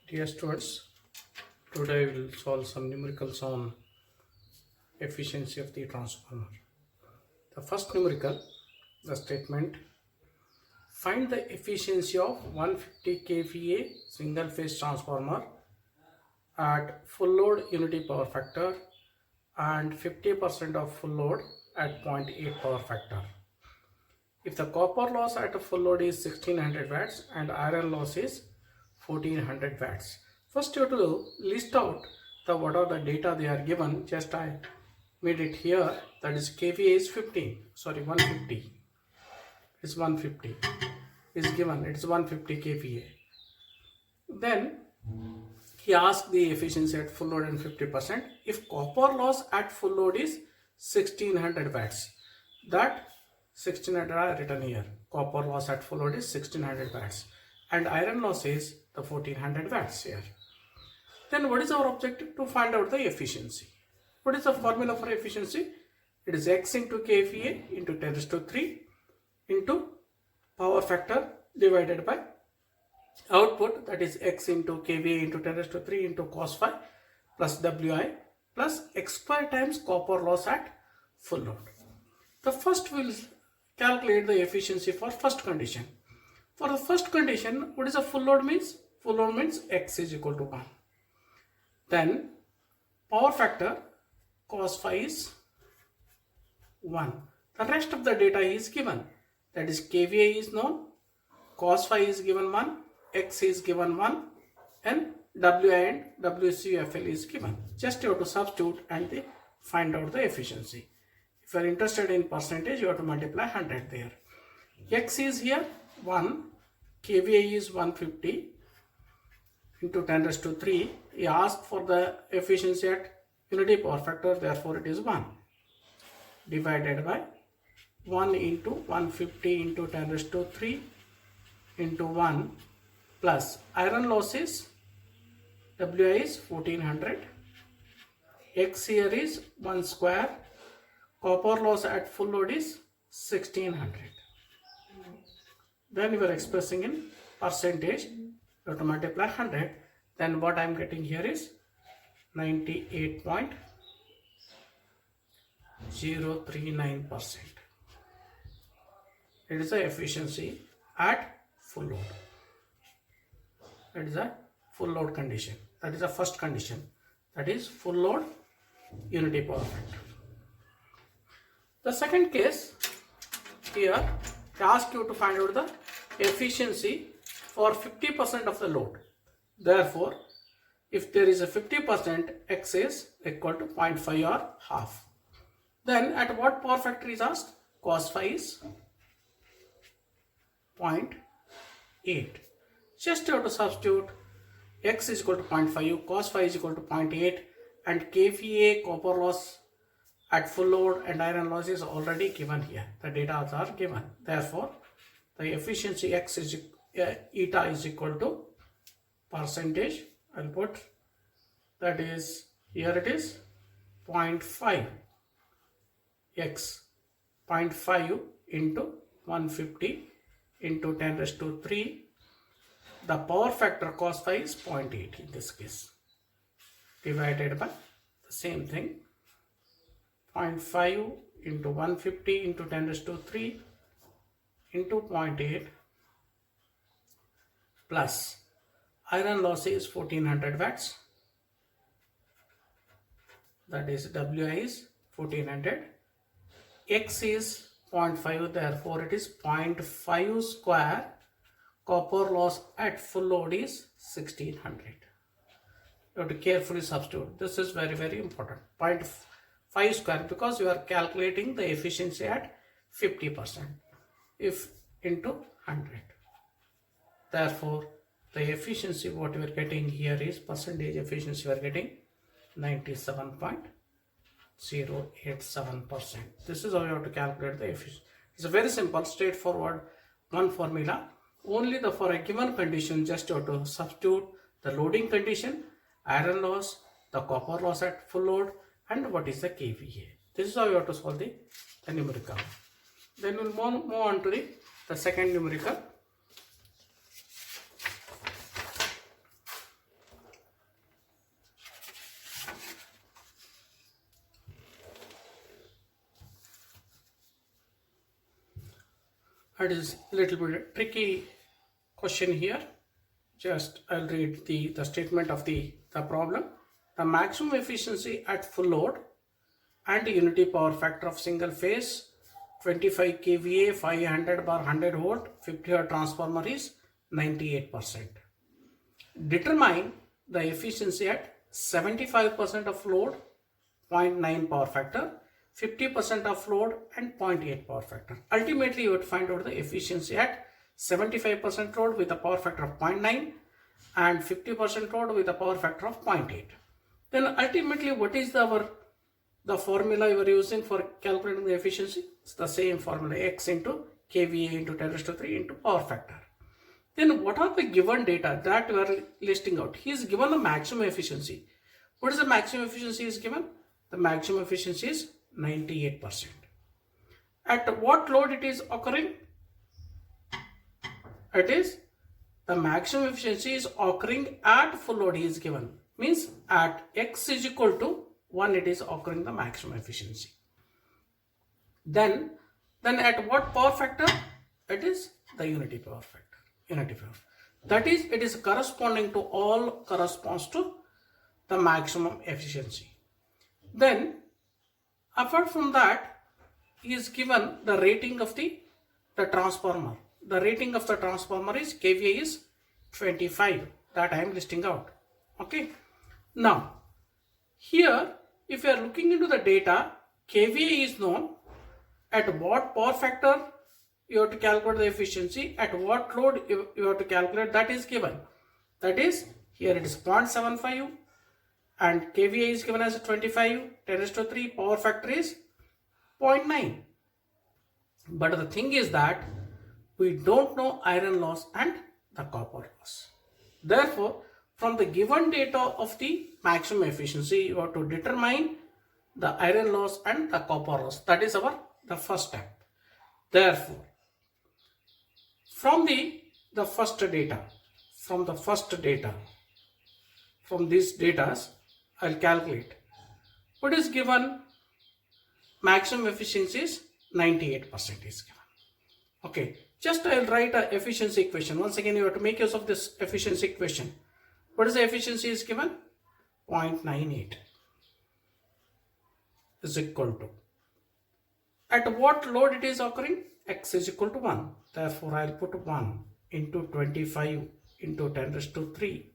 Dear students, today we will solve some numericals on efficiency of the transformer. The first numerical, the statement, find the efficiency of 150 kVA single phase transformer at full load unity power factor and 50% of full load at 0.8 power factor. If the copper loss at a full load is 1600 watts and iron loss is 1400 watts. First you have to list out what are the data they are given. Just I made it here, that is kVA is 150. It's 150 is given, it's 150 kVA. Then he asked the efficiency at full load and 50%. If copper loss at full load is 1600 watts, that 1600 are written here. Copper loss at full load is 1600 watts and iron loss is the 1400 watts here. Then what is our objective? To find out the efficiency. What is the formula for efficiency? It is x into kVA into 10 raised to 3 into power factor divided by output, that is x into kVA into 10 raised to 3 into cos phi plus Wi plus x square times copper loss at full load. The first will calculate the efficiency for first condition. For the first condition, what is a full load means? Full load means x is equal to 1. Then power factor cos phi is 1. The rest of the data is given. That is kVA is known, cos phi is given 1, x is given 1 and Wi and WCFL is given. Just you have to substitute and find out the efficiency. If you are interested in percentage, you have to multiply 100 there. X is here 1, kVA is 150 into 10 raised to 3. He asked for the efficiency at unity power factor, therefore it is 1 divided by 1 into 150 into 10 raised to 3 into 1 plus iron loss is Wi is 1400, x here is 1 square, copper loss at full load is 1600. Then we are expressing in percentage, you have to multiply 100. Then what I am getting here is 98.039%. It is the efficiency at full load. That is a full load condition. That is the first condition. That is full load unity power factor. The second case, here they ask you to find out the efficiency for 50% of the load. Therefore, if there is a 50%, x is equal to 0.5 or half. Then at what power factor is asked? Cos phi is 0.8. Just you have to substitute x is equal to 0.5, cos phi is equal to 0.8 and kVA copper loss at full load and iron loss is already given here. The data are given. Therefore, the efficiency x is eta is equal to percentage. I'll put, that is, here it is 0.5 x, 0.5 into 150 into 10 raised to 3. The power factor cos phi is 0.8 in this case, divided by the same thing, 0.5 into 150 into 10 raised to 3 into 0.8 plus iron loss is 1400 watts, that is Wi is 1400, x is 0.5, therefore it is 0.5 square, copper loss at full load is 1600. You have to carefully substitute. This is very, very important. 0.5 square, because you are calculating the efficiency at 50%, if into 100. Therefore, the efficiency what we are getting here is percentage efficiency we are getting 97.087%. This is how you have to calculate the efficiency. It's a very simple, straightforward one formula. Only for a given condition, just you have to substitute the loading condition, iron loss, the copper loss at full load, and what is the kVA. This is how you have to solve the numerical. Then we will move on to the second numerical. It is a little bit tricky question here. Just I'll read the statement of the problem. The maximum efficiency at full load and unity power factor of single phase 25 kVA 500 bar 100 volt 50 Hz transformer is 98%. Determine the efficiency at 75% of load, 0.9 power factor, 50% of load and 0.8 power factor. Ultimately, you would find out the efficiency at 75% load with a power factor of 0.9 and 50% load with a power factor of 0.8. Then ultimately, what is the formula you are using for calculating the efficiency? It's the same formula, X into kVA into 10 raised to 3 into power factor. Then what are the given data that we are listing out? He is given the maximum efficiency. What is the maximum efficiency is given? The maximum efficiency is 98%. At what load it is occurring? It is the maximum efficiency is occurring at full load he is given. Means at X is equal to 1 it is occurring the maximum efficiency. Then at what power factor? It is the unity power factor. That is, it is corresponding to all corresponds to the maximum efficiency. Then apart from that, he is given the rating of the transformer. The rating of the transformer is kVA is 25, that I am listing out. Okay. Now here if you are looking into the data, kVA is known. At what power factor you have to calculate the efficiency, at what load you have to calculate, that is given. That is, here it is 0.75 and kVA is given as 25, 10 raised to 3, power factor is 0.9. But the thing is that we don't know iron loss and the copper loss. Therefore, from the given data of the maximum efficiency, you have to determine the iron loss and the copper loss. That is the first step. Therefore, from the first data, from these data, I'll calculate. What is given? Maximum efficiency is 98% is given. Okay, just I'll write a efficiency equation. Once again, you have to make use of this efficiency equation. What is the efficiency is given? 0.98 is equal to. At what load it is occurring? X is equal to 1. Therefore, I'll put 1 into 25 into 10 raised to 3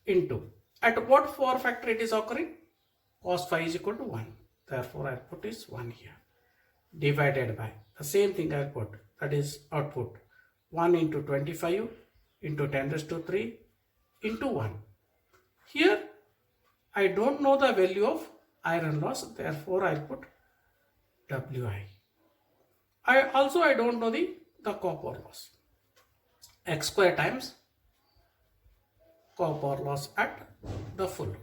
into. At what power factor it is occurring? Cos phi is equal to 1. Therefore, I'll put is 1 here. Divided by the same thing I'll put, that is output 1 into 25 into 10 raised to 3 into 1. Here I don't know the value of iron loss, therefore I'll put Wi. I don't know the copper loss. X square times copper loss at the full load.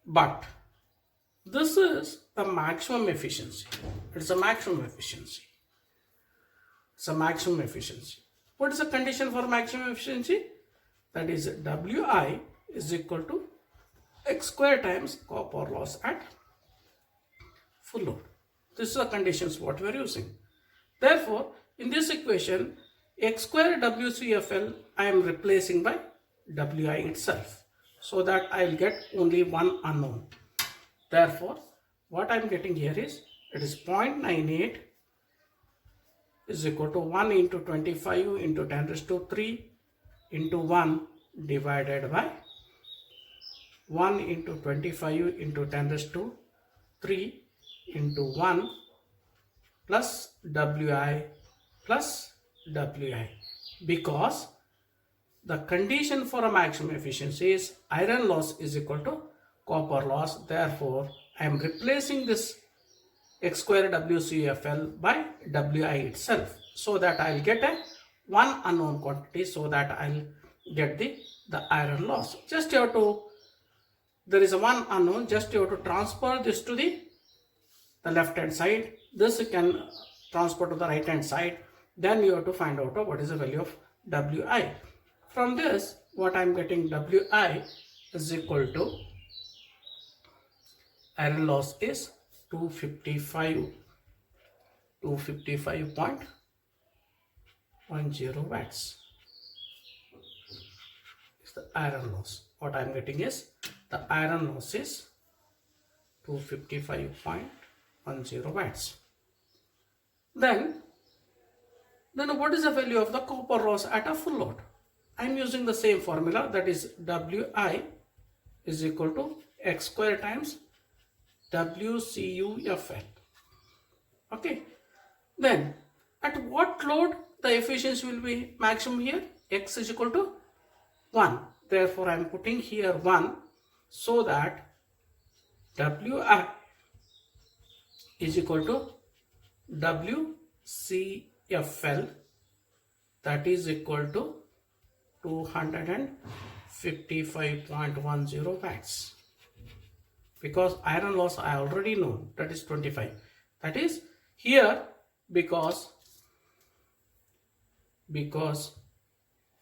But this is the maximum efficiency. It's a maximum efficiency. What is the condition for maximum efficiency? That is Wi is equal to X square times copper loss at full load. This is the conditions what we are using. Therefore, in this equation, X square WCFL I am replacing by Wi itself, so that I will get only one unknown. Therefore, what I am getting here is, it is 0.98 is equal to 1 into 25 into 10 raised to 3 into 1 divided by 1 into 25 into 10 raised to 3 into 1 plus Wi, because the condition for a maximum efficiency is iron loss is equal to copper loss. Therefore, I am replacing this X square WCFL by Wi itself, so that I will get a one unknown quantity, so that I will get the iron loss. Just you have to, there is a one unknown, just you have to transfer this to the left hand side. This you can transfer to the right hand side. Then you have to find out what is the value of Wi. From this, what I am getting, Wi is equal to iron loss is 255 255.10 watts is the iron loss. What I am getting is the iron loss is 255.10 watts. Then what is the value of the copper loss at a full load? I am using the same formula, that is Wi is equal to x square times WCUFL. Okay. Then at what load the efficiency will be maximum here? X is equal to 1. Therefore, I am putting here 1 so that Wi is equal to WCFL, that is equal to 255.10 watts. Because iron loss I already know, that is 25. That is here because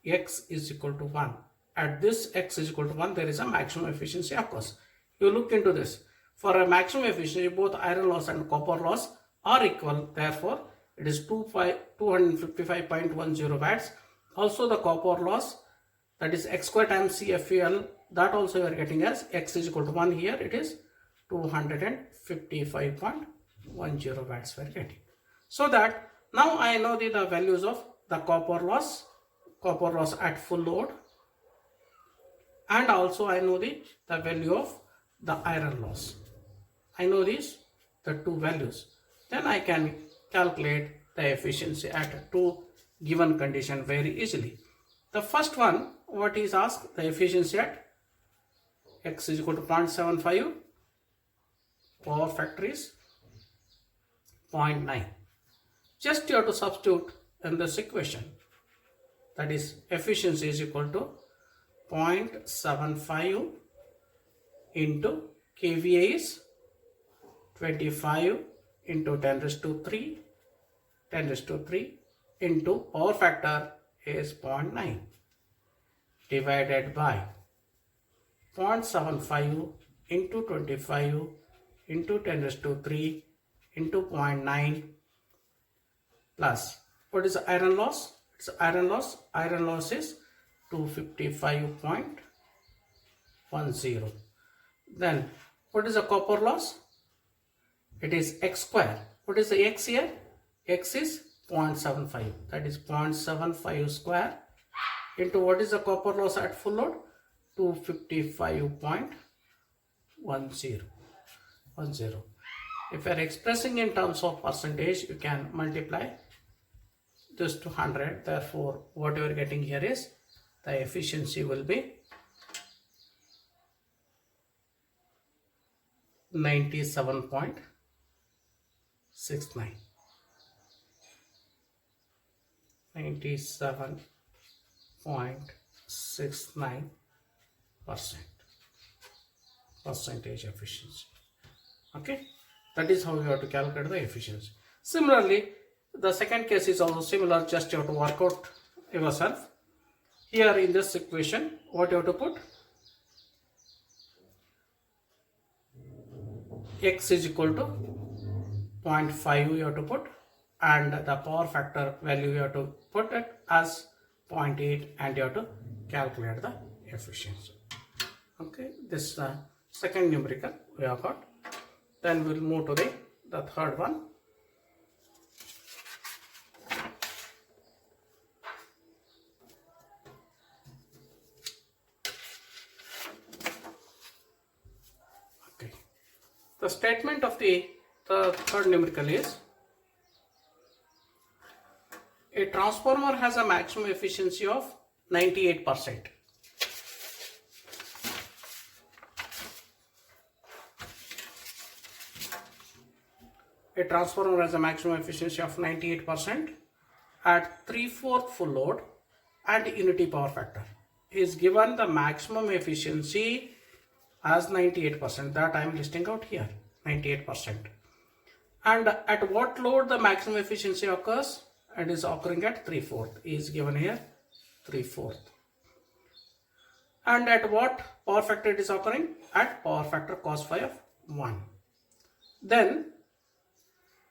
x is equal to 1. At this x is equal to 1, there is a maximum efficiency occurs. You look into this. For a maximum efficiency, both iron loss and copper loss are equal. Therefore, it is 255.10 watts. Also, the copper loss, that is x square times CFL, that also you are getting as x is equal to 1. Here it is 255.10 watts we are getting. So that now I know the values of the copper loss at full load, and also I know the value of the iron loss. I know the two values. Then I can calculate the efficiency at two given condition very easily. The first one, what is asked, the efficiency at x is equal to 0.75, power factor is 0.9. Just you have to substitute in this equation, that is efficiency is equal to 0.75 into kVA is 25 into 10 raised to 3 into power factor is 0.9 divided by 0.75 into 25 into 10 raised to 3 into 0.9 plus what is the iron loss? It's iron loss. Iron loss is 255.10. Then what is the copper loss? It is x square. What is the x here? X is 0.75. That is 0.75 square into what is the copper loss at full load? 255.10. If you are expressing in terms of percentage, you can multiply this to 100. Therefore, what you are getting here is the efficiency will be 97.69. 97.69% percentage efficiency. Okay, that is how you have to calculate the efficiency. Similarly, the second case is also similar, just you have to work out yourself. Here in this equation, what you have to put? X is equal to 0.5 you have to put, and the power factor value you have to put it as 0.8, and you have to calculate the efficiency. Okay, this is the second numerical we have got. Then we'll move to the third one. Okay, the statement of the third numerical is: a transformer has a maximum efficiency of 98%. A transformer has a maximum efficiency of 98% at 3/4 full load and unity power factor. Is given the maximum efficiency as 98%, that I am listing out here, 98%. And at what load the maximum efficiency occurs? It is occurring at 3/4, is given here 3/4. And at what power factor it is occurring? At power factor cos phi of 1. Then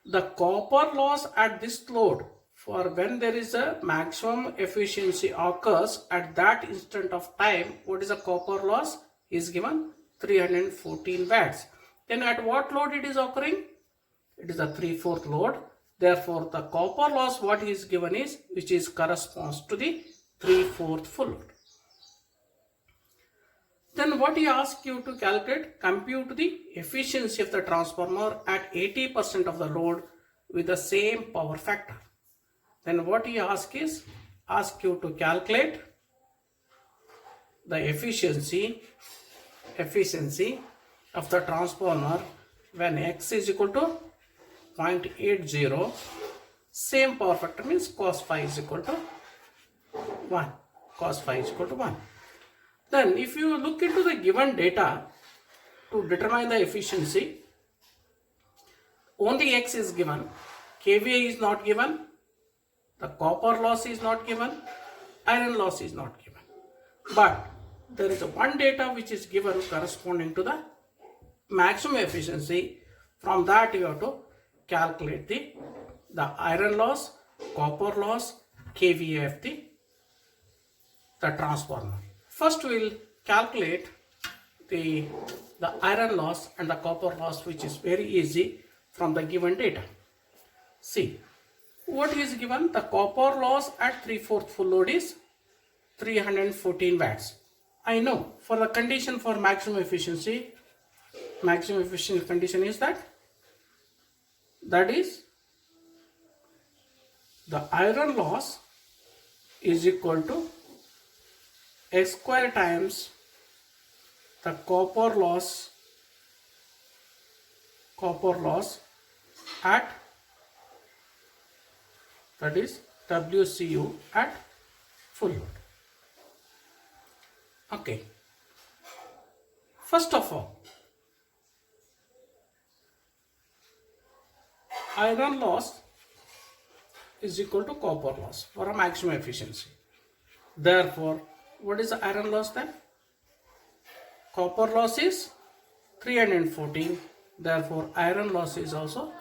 the copper loss at this load for when there is a maximum efficiency occurs at that instant of time, what is the copper loss is given 314 watts. Then at what load it is occurring? It is a 3/4 load. Therefore, the copper loss what is given is which is corresponds to the 3/4 full load. Then what he asks you to calculate, compute the efficiency of the transformer at 80% of the load with the same power factor. Then what he asks is, ask you to calculate the efficiency of the transformer when X is equal to 0.80, same power factor means cos phi is equal to 1. Cos phi is equal to 1. Then if you look into the given data to determine the efficiency, only X is given, kVA is not given, the copper loss is not given, iron loss is not given. But there is one data which is given corresponding to the maximum efficiency. From that you have to calculate the iron loss, copper loss, kVA of the transformer. First we will calculate the iron loss and the copper loss, which is very easy from the given data. See, what is given? The copper loss at 3/4 full load is 314 watts. I know for the condition for maximum efficiency condition is that is the iron loss is equal to X square times the copper loss at, that is WCU at full load. Okay. First of all, iron loss is equal to copper loss for a maximum efficiency. Therefore, what is the iron loss then? Copper loss is 314. Therefore, iron loss is also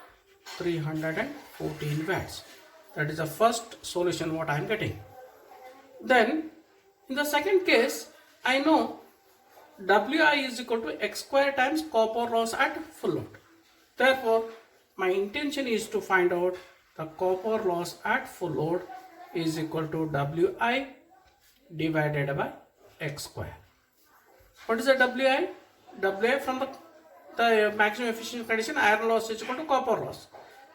314 watts. That is the first solution what I am getting. Then, in the second case, I know Wi is equal to X square times copper loss at full load. Therefore, my intention is to find out the copper loss at full load is equal to Wi divided by X square. What is the Wi? Wi from the maximum efficiency condition, iron loss is equal to copper loss.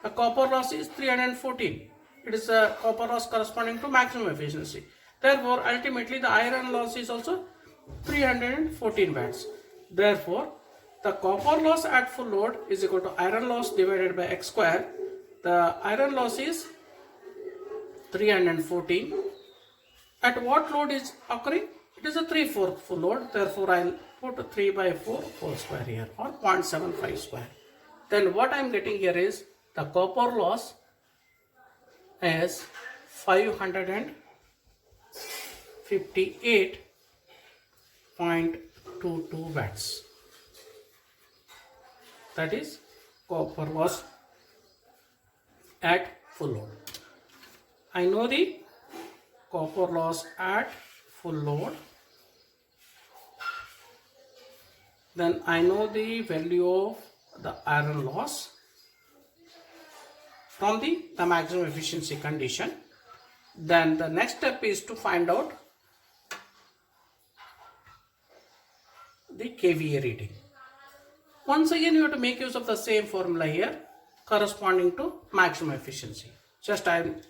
The copper loss is 314. It is a copper loss corresponding to maximum efficiency. Therefore, ultimately the iron loss is also 314 watts. Therefore, the copper loss at full load is equal to iron loss divided by X square. The iron loss is 314. At what load is occurring? It is a 3/4 full load. Therefore, I will put 3/4 whole square here, or 0.75 square. Then what I am getting here is the copper loss is 558.22 watts. That is copper loss at full load. I know the copper loss at full load. Then I know the value of the iron loss from the maximum efficiency condition. Then the next step is to find out the kVA reading. Once again, you have to make use of the same formula here corresponding to maximum efficiency. Just I am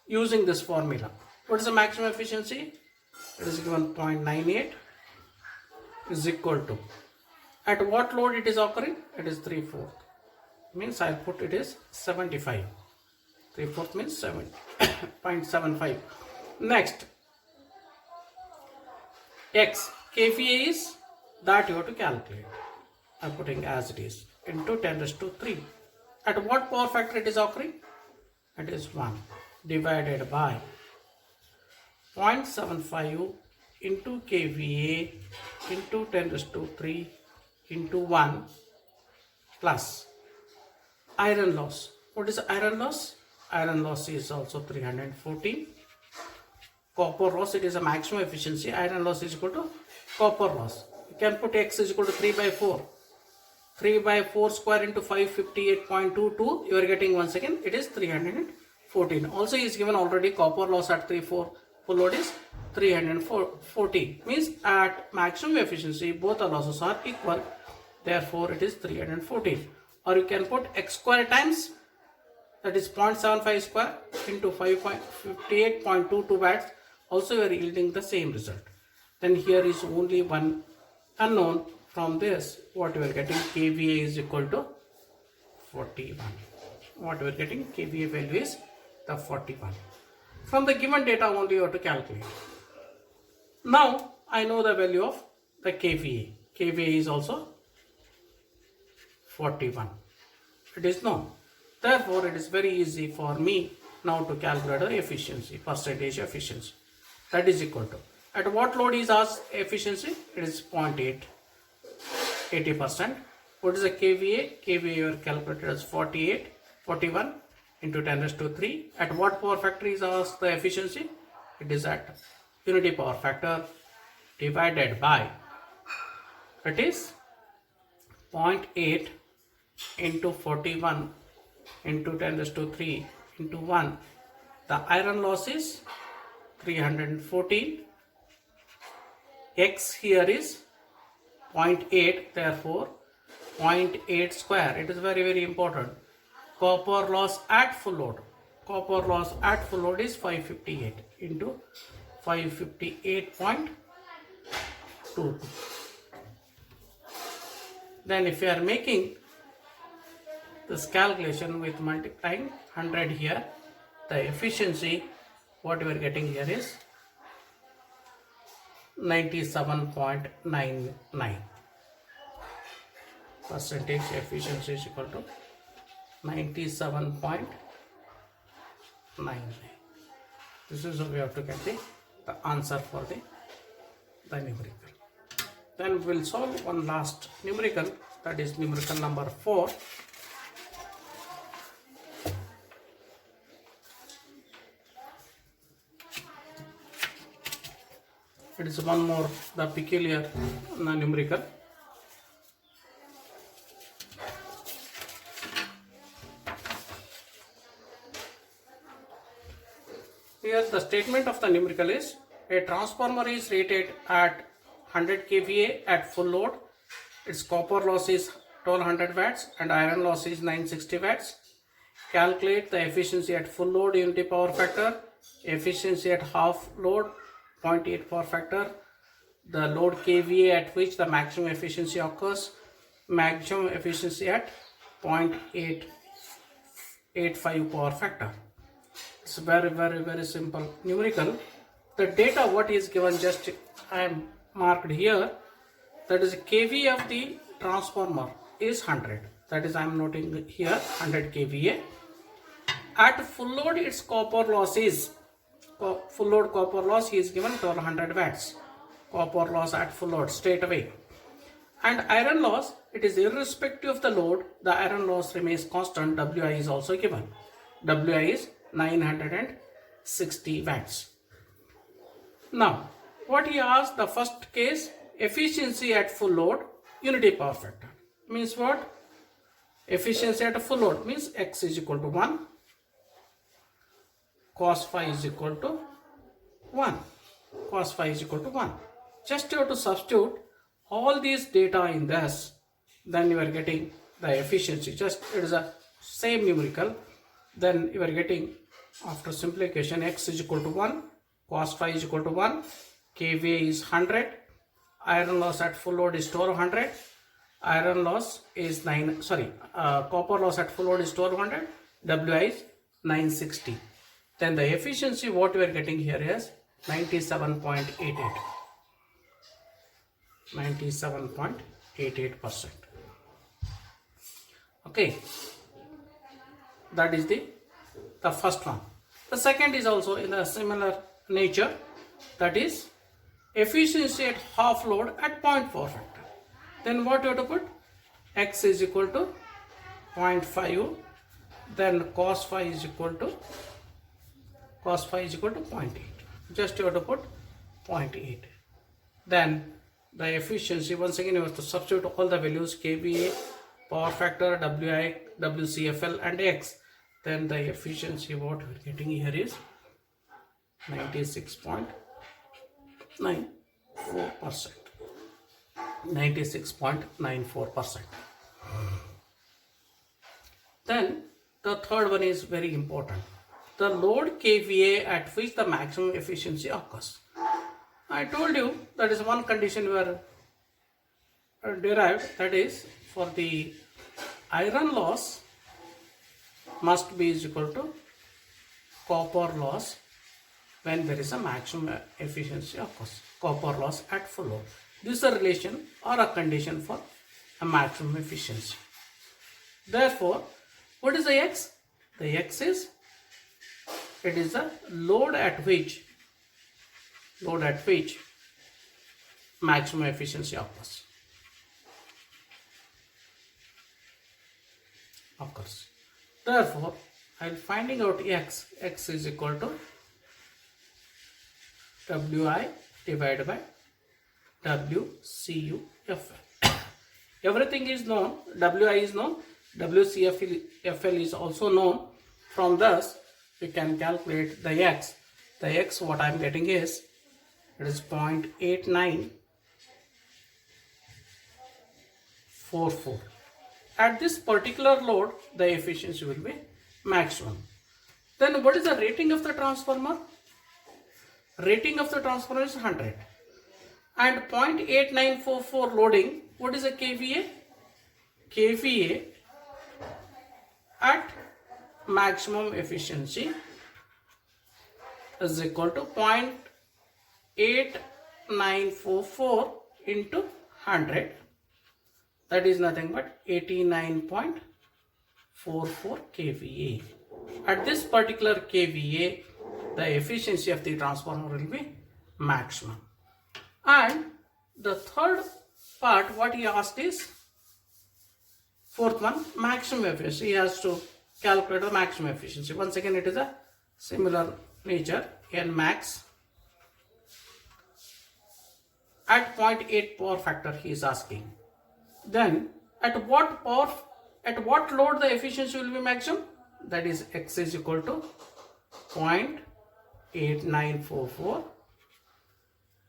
using this formula. What is the maximum efficiency? It is given 0.98 is equal to, at what load it is occurring? It is 3/4. Means I put it is 75. 3/4 means 7.75. Next, X kVA is that you have to calculate. I am putting as it is into 10⁻³. At what power factor it is occurring? It is 1 divided by 0.75 into kVA into 10⁻³ into 1 plus iron loss. What is iron loss? Iron loss is also 314. Copper loss, it is a maximum efficiency. Iron loss is equal to copper loss. You can put x is equal to 3 by 4. 3 by 4 square into 558.22. You are getting once again, it is 314. Also is given already copper loss at 3.4. Full load is 314. Means at maximum efficiency, both the losses are equal. Therefore, it is 314. Or you can put x square times, that is 0.75 square into 558.22 watts. Also, you are yielding the same result. Then here is only one unknown. From this, what we are getting, kVA is equal to 41. What we are getting, kVA value is the 41. From the given data only you have to calculate. Now, I know the value of the kVA. kVA is also 41. It is known. Therefore, it is very easy for me now to calculate the efficiency, percentage efficiency. That is equal to, at what load is our efficiency? It is 0.8. 80%. What is the kVA? kVA you are calculated as 41 into 10 raised to 3. At what power factor is ours the efficiency? It is at unity power factor divided by, it is 0.8 into 41 into 10 raised to 3 into 1. The iron loss is 314. X here is 0.8, therefore 0.8 square. It is very important. Copper loss at full load. Copper loss at full load is 558 into 558.22. Then if you are making this calculation with multiplying 100 here, the efficiency what you are getting here is 97.99. Percentage efficiency is equal to 97.99. This is how we have to get the answer for the numerical. Then we will solve one last numerical, that is numerical number 4. It is one more the peculiar numerical. Here the statement of the numerical is, a transformer is rated at 100 kVA at full load. Its copper loss is 1200 watts and iron loss is 960 watts. Calculate the efficiency at full load unity power factor, efficiency at half load 0.8 power factor, the load kVA at which the maximum efficiency occurs, maximum efficiency at 0.885 power factor. It's very simple numerical. The data what is given, just I am marked here, that is kVA of the transformer is 100. That is I am noting here 100 kVA. At full load its copper loss is, full load copper loss is given 1200 watts. Copper loss at full load straight away. And iron loss, it is irrespective of the load, the iron loss remains constant. Wi is also given. Wi is 960 watts. Now, what he asked, the first case, efficiency at full load, unity power factor. Means what? Efficiency at a full load means x is equal to 1, cos phi is equal to 1. Cos phi is equal to 1. Just you have to substitute all these data in this, then you are getting the efficiency. Just it is a same numerical. Then you are getting, after simplification, x is equal to 1, cos phi is equal to 1, kVA is 100, iron loss at full load is 1200, iron loss is copper loss at full load is 1200, Wi is 960. Then the efficiency what we are getting here is 97.88. 97.88%. Okay, that is the first one. The second is also in a similar nature, that is efficiency at half load at 0.4 factor. Then what you have to put? X is equal to 0.5 then cos phi is equal to 0.8. Just you have to put 0.8. Then the efficiency, once again you have to substitute all the values, kVA, power factor, WI, WCFL and X. Then the efficiency what we are getting here is 96.94%. 96.94%. Then the third one is very important. The load kVA at which the maximum efficiency occurs. I told you that is one condition we are derived, that is for the iron loss must be is equal to copper loss when there is a maximum efficiency occurs. Copper loss at full load. This is a relation or a condition for a maximum efficiency. Therefore, what is the X? The X is, it is the load at which maximum efficiency occurs. Therefore, I am finding out X. X is equal to Wi divided by WCUFL. Everything is known. Wi is known. WCFL is also known. From this, we can calculate the X. The X what I am getting is, it is 0.8944. At this particular load, the efficiency will be maximum. Then what is the rating of the transformer? Rating of the transformer is 100. And 0.8944 loading, what is the kVA? kVA at maximum efficiency is equal to 0.8944 into 100. That is nothing but 89.44 kVA. At this particular kVA, the efficiency of the transformer will be maximum. And the third part, what he asked is, fourth one, maximum efficiency. He has to calculate the maximum efficiency. Once again, it is a similar nature. N max at 0.8 power factor he is asking. Then at what load the efficiency will be maximum? That is X is equal to 0.8944.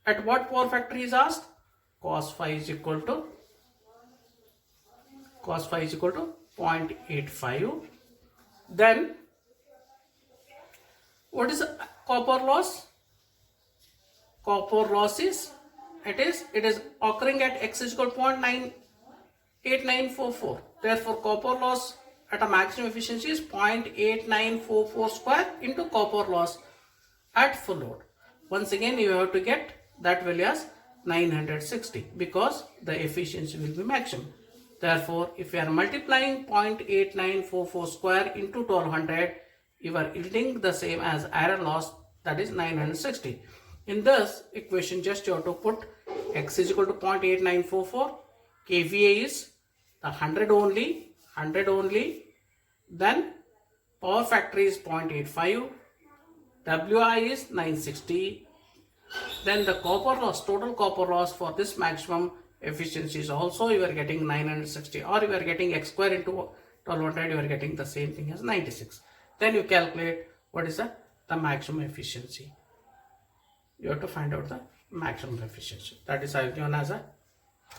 At what power factor he is asked? Cos phi is equal to 0.85. Then what is copper loss? Copper loss is, it is occurring at X is equal to 0.8944. Therefore, copper loss at a maximum efficiency is 0.8944 square into copper loss at full load. Once again, you have to get that value as 960 because the efficiency will be maximum. Therefore, if you are multiplying 0.8944 square into 1200, you are yielding the same as iron loss, that is 960. In this equation, just you have to put X is equal to 0.8944, kVA is the 100 only, then power factor is 0.85, WI is 960, then the copper loss, total copper loss for this maximum efficiency is also you are getting 960, or you are getting X square into 1200, you are getting the same thing as 96. Then you calculate what is the maximum efficiency. You have to find out the maximum efficiency. That is I have given as the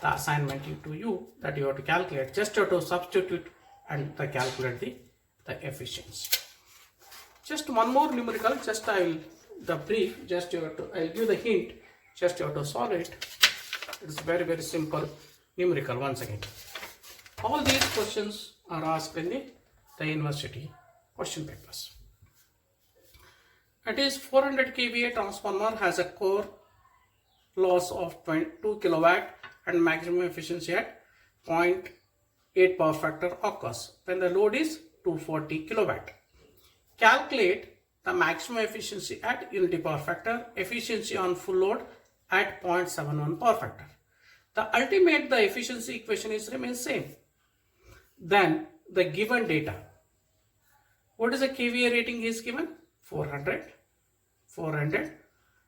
assignment to you, that you have to calculate. Just you have to substitute and calculate the efficiency. Just one more numerical. Just I will the brief. Just you have to, I will give the hint. Just you have to solve it. It's very, very simple numerical. Once again, all these questions are asked in the university question papers. It is 400 kVA transformer has a core loss of 2 kilowatt and maximum efficiency at 0.8 power factor occurs when the load is 240 kilowatt. Calculate the maximum efficiency at unity power factor, efficiency on full load at 0.71 power factor. The ultimate the efficiency equation is remains same. Then the given data What is the kVA rating he is given? 400.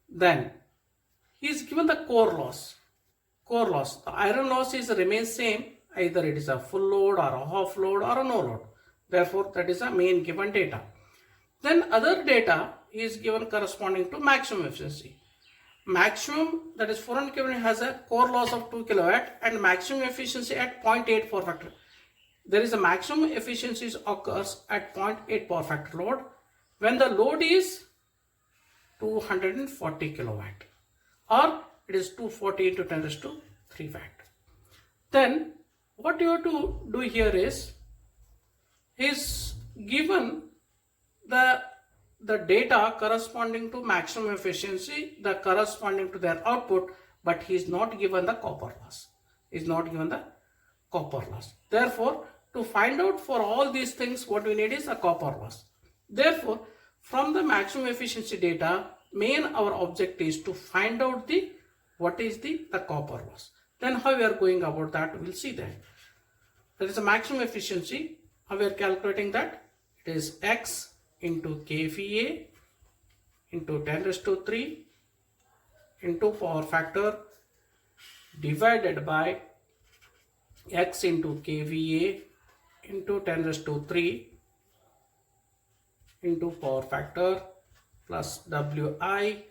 Then he is given the core loss. The iron loss remains same, either it is a full load or a half load or a no load. Therefore, that is the main given data. Then other data is given corresponding to maximum efficiency. Maximum, that is 400 kV, has a core loss of 2 kilowatt and maximum efficiency at 0.8 power factor. There is a maximum efficiency occurs at 0.8 power factor load when the load is 240 kilowatt, or it is 240 into 10 raised to 3 watt. Then what you have to do here is given the data corresponding to maximum efficiency, the corresponding to their output, but he is not given the copper loss. Therefore, to find out for all these things, what we need is a copper loss. Therefore, from the maximum efficiency data, our object is to find out what is the copper loss. Then how we are going about that, we will see that. There is a maximum efficiency. How we are calculating that? It is X into kVA into 10 raised to 3 into power factor divided by X into kVA into 10 raised to 3 into power factor plus Wi.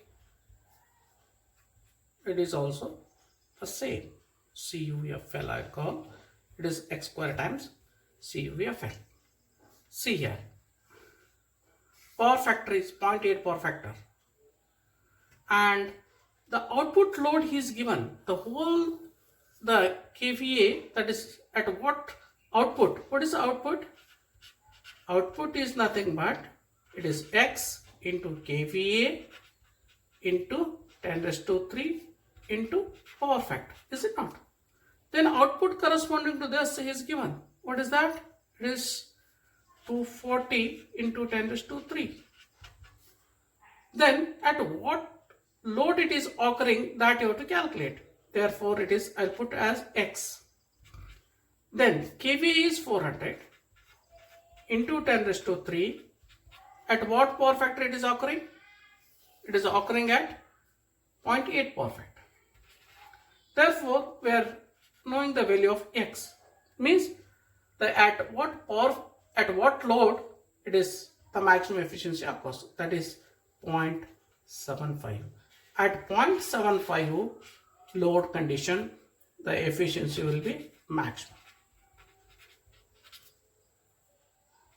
It is also the same. CUFL I call. It is X square times CUFL. See here. Power factor is 0.8 power factor. And the output load he is given. The kVA, that is at what output? What is the output? Output is nothing but it is X into kVA into 10 raised to 3 into power factor. Is it not? Then output corresponding to this is given. What is that? It is 240 into 10 raised to 3. Then at what load it is occurring, that you have to calculate. Therefore, it is, I'll put as X. Then kVA is 400 into 10 raised to 3. At what power factor it is occurring? It is occurring at 0.8 power factor. Therefore, we are knowing the value of X. Means at what load it is the maximum efficiency occurs. That is 0.75. At 0.75 load condition, the efficiency will be maximum.